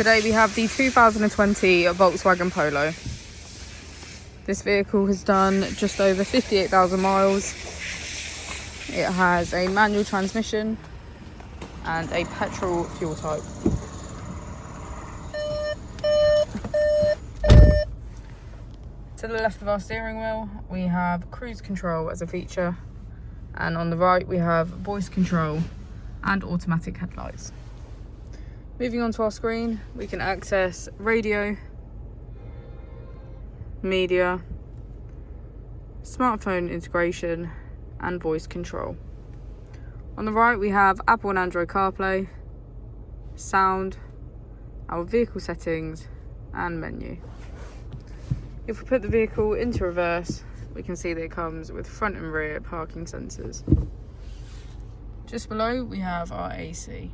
Today we have the 2020 Volkswagen Polo. This vehicle has done just over 58,000 miles. It has a manual transmission and a petrol fuel type. To the left of our steering wheel, we have cruise control as a feature, and on the right we have voice control and automatic headlights. Moving on to our screen, we can access radio, media, smartphone integration and voice control. On the right we have Apple and Android CarPlay, sound, our vehicle settings and menu. If we put the vehicle into reverse, we can see that it comes with front and rear parking sensors. Just below we have our AC.